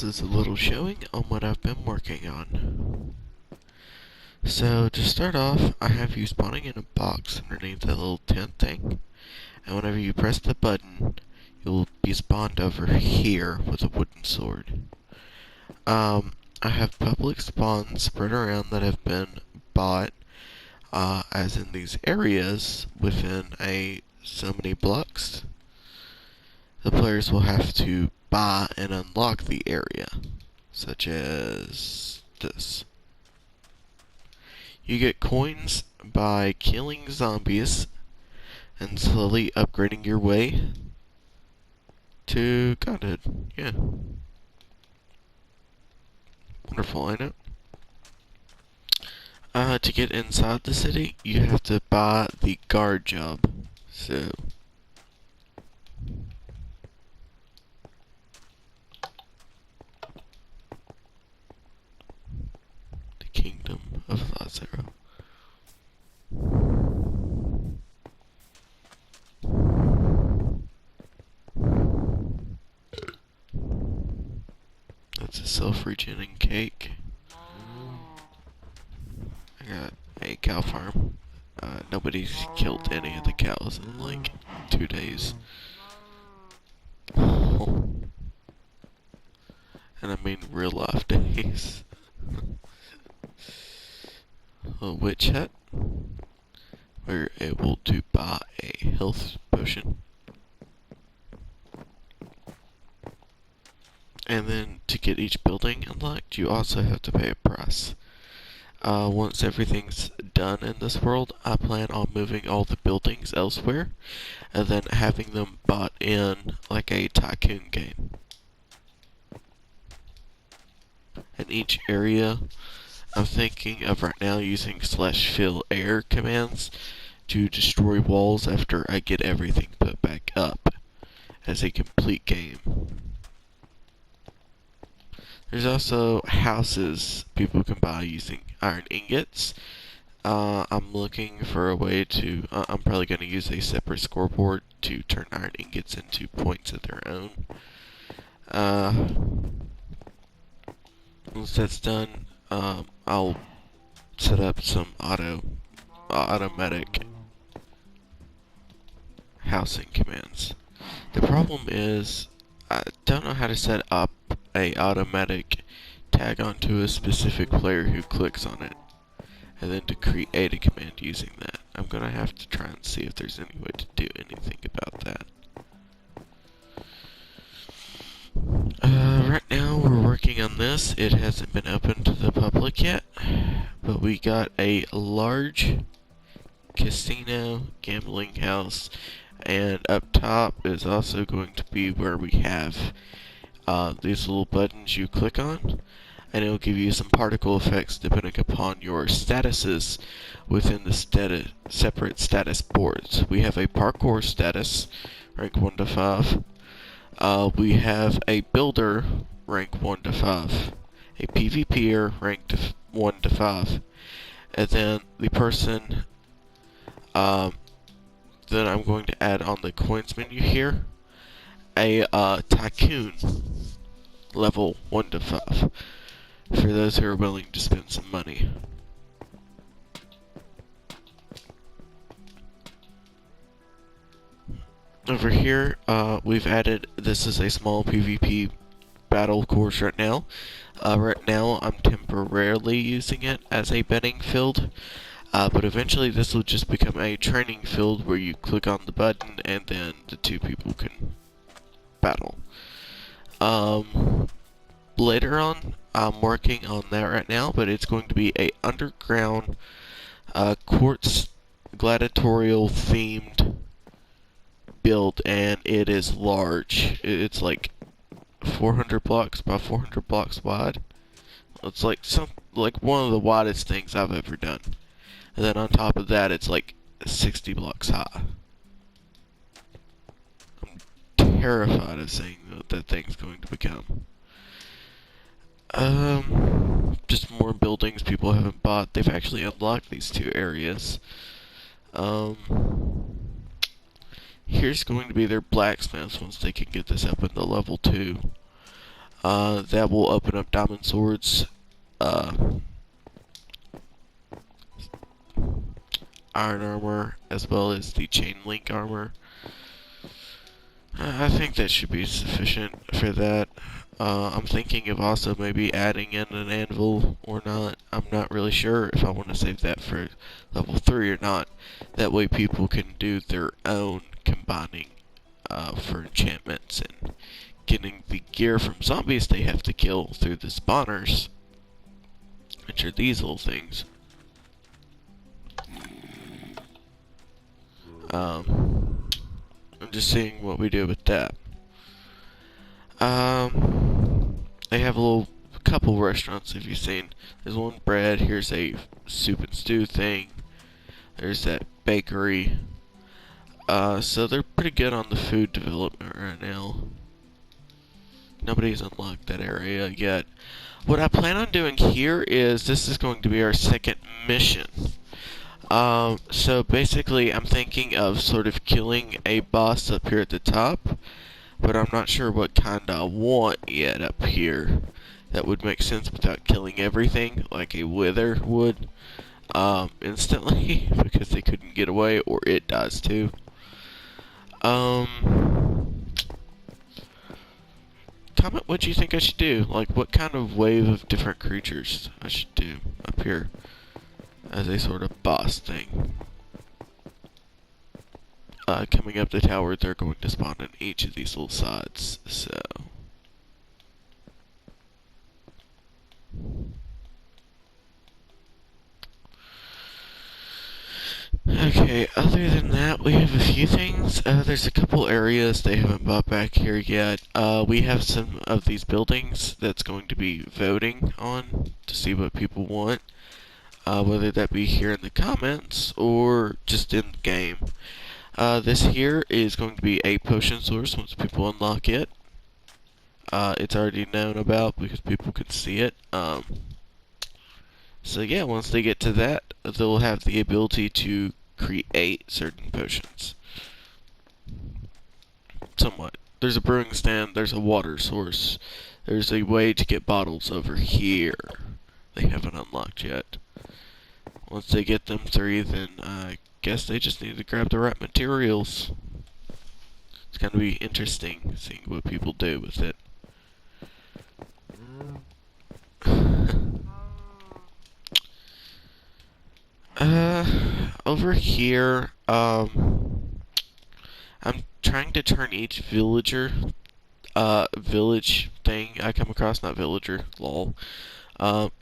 this is a little showing on what I've been working on. So to start off, I have you spawning in a box underneath that little tent thing, and whenever you press the button, you'll be spawned over here with a wooden sword. I have public spawns spread around that have been bought, as in these areas within so many blocks. The players will have to buy and unlock the area, such as this. You get coins by killing zombies and slowly upgrading your way to godhood. Yeah. Wonderful, I know. To get inside the city, you have to buy the guard job. So, the kingdom of Lazaro. That's a self-regening cake. I got a cow farm. Nobody's killed any of the cows in like 2 days. And I mean real life days. A witch hut. We're able to buy a health potion. And then to get each building unlocked, you also have to pay a price. Once everything's done in this world, I plan on moving all the buildings elsewhere, and then having them bought in like a tycoon game. In each area, I'm thinking of right now using /fill air commands to destroy walls after I get everything put back up as a complete game. There's also houses people can buy using iron ingots. I'm looking for a way to, I'm probably going to use a separate scoreboard to turn iron ingots into points of their own. Once that's done, I'll set up some automatic housing commands. The problem is, I don't know how to set up a automatic tag onto a specific player who clicks on it, and then to create a command using that. I'm gonna have to try and see if there's any way to do anything about that. Right now we're working on this. It hasn't been open to the public yet, but we got a large casino gambling house, and up top is also going to be where we have these little buttons you click on, and it will give you some particle effects depending upon your statuses within the separate status boards. We have a parkour status, rank 1 to 5. We have a builder, rank 1 to 5. A PvPer, rank 1 to 5. And then the person that I'm going to add on the coins menu here, a tycoon, level 1 to 5, for those who are willing to spend some money. Over here, we've added, this is a small PvP battle course right now. Right now, I'm temporarily using it as a betting field, but eventually this will just become a training field where you click on the button and then the two people can battle. Later on, I'm working on that right now, but it's going to be a underground quartz gladiatorial themed build, and it is large. It's like 400 blocks by 400 blocks wide. It's like one of the widest things I've ever done. And then on top of that, it's like 60 blocks high. I'm terrified of seeing what that thing's going to become. Just more buildings people haven't bought. They've actually unlocked these 2 areas. Here's going to be their blacksmiths once they can get this up into level 2. That will open up diamond swords, iron armor, as well as the chain link armor. I think that should be sufficient for that. I'm thinking of also maybe adding in an anvil or not. I'm not really sure if I want to save that for level 3 or not. That way people can do their own combining for enchantments and getting the gear from zombies they have to kill through the spawners, which are these little things. I'm just seeing what we do with that. They have a couple restaurants, if you've seen. There's one bread, here's a soup and stew thing. There's that bakery. So they're pretty good on the food development right now. Nobody's unlocked that area yet. What I plan on doing here is, this is going to be our second mission. So basically I'm thinking of sort of killing a boss up here at the top, but I'm not sure what kind I want yet up here. That would make sense without killing everything, like a wither would, instantly, because they couldn't get away, or it does too. Comment what you think I should do, like what kind of wave of different creatures I should do up here as a sort of boss thing. Coming up the tower, they're going to spawn in each of these little sides, so... Okay, other than that, we have a few things. There's a couple areas they haven't brought back here yet. We have some of these buildings that's going to be voting on to see what people want. Whether that be here in the comments or just in the game. This here is going to be a potion source once people unlock it. It's already known about because people can see it. So yeah, once they get to that, they'll have the ability to create certain potions. Somewhat. There's a brewing stand, there's a water source, there's a way to get bottles over here. They haven't unlocked yet. Once they get them 3, then I guess they just need to grab the right materials. It's gonna be interesting seeing what people do with it. Over here, I'm trying to turn each villager, village thing I come across, not villager, lol,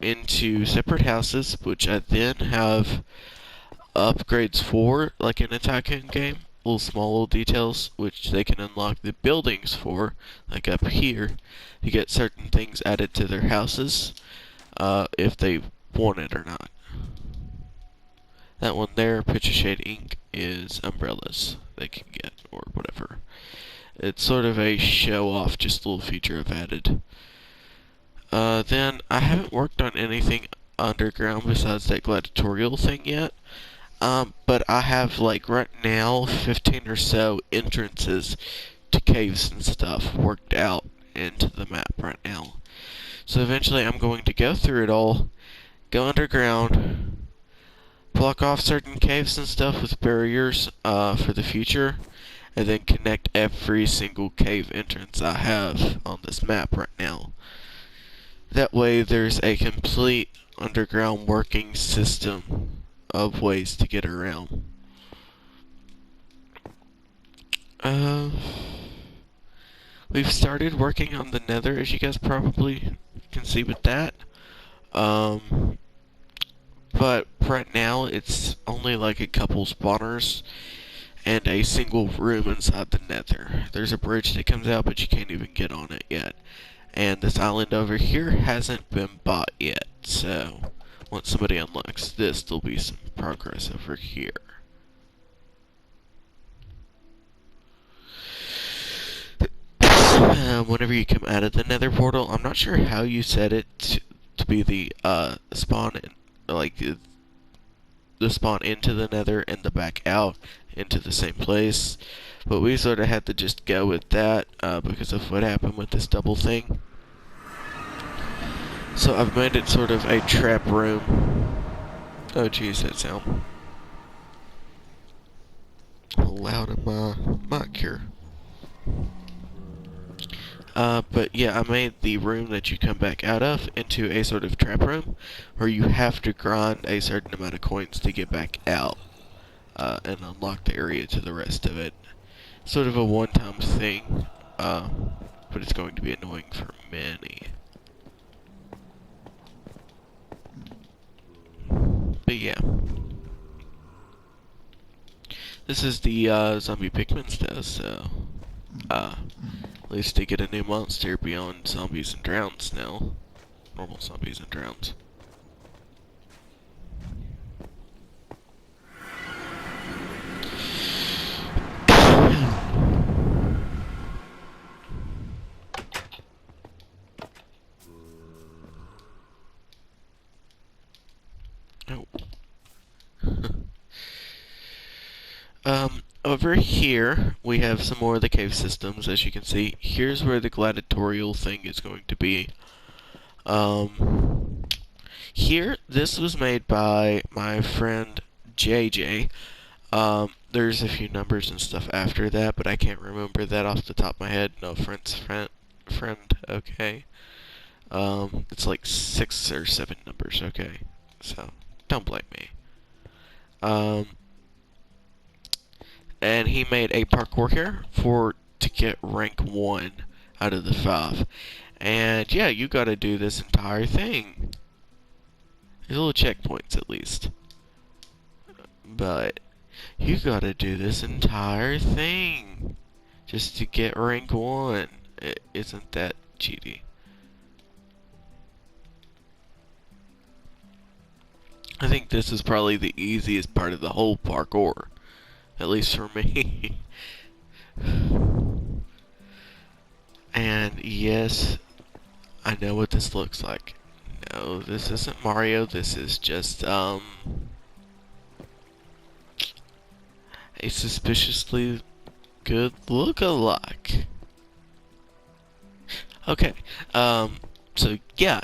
into separate houses, which I then have upgrades for, like in a Tycoon game, little small little details, which they can unlock the buildings for, like up here, to get certain things added to their houses, if they want it or not. That one there, Picture Shade Ink, is umbrellas they can get, or whatever. It's sort of a show-off, just a little feature I've added. Then, I haven't worked on anything underground besides that gladiatorial thing yet. But I have, like, right now, 15 or so entrances to caves and stuff worked out into the map right now. So eventually I'm going to go through it all, go underground, block off certain caves and stuff with barriers for the future, and then connect every single cave entrance I have on this map right now. That way there's a complete underground working system of ways to get around. We've started working on the nether, as you guys probably can see with that. But right now it's only like a couple spawners and a single room inside the nether. There's a bridge that comes out, but you can't even get on it yet. And this island over here hasn't been bought yet, so once somebody unlocks this, there'll be some progress over here. Whenever you come out of the nether portal, I'm not sure how you set it to be the spawn, like the spawn into the nether and the back out into the same place, but we sort of had to just go with that because of what happened with this double thing. So I've made it sort of a trap room. Oh geez, that sound loud in my mic here. But yeah, I made the room that you come back out of into a sort of trap room where you have to grind a certain amount of coins to get back out and unlock the area to the rest of it. Sort of a one-time thing, but it's going to be annoying for many. But yeah. This is the zombie pigman stuff, so at least they get a new monster beyond zombies and drowns now. Normal zombies and drowns. Over here, we have some more of the cave systems, as you can see. Here's where the gladiatorial thing is going to be. Here, this was made by my friend JJ. There's a few numbers and stuff after that, but I can't remember that off the top of my head. No offense, friend, okay. It's like 6 or 7 numbers, okay. So, don't blame me. And he made a parkour here to get rank 1 out of the 5. And yeah, you gotta do this entire thing. There's little checkpoints at least. But you gotta do this entire thing just to get rank 1. Isn't that cheaty? I think this is probably the easiest part of the whole parkour. At least for me. And yes, I know what this looks like. No, this isn't Mario. This is just, a suspiciously good look-alike. Okay, so yeah.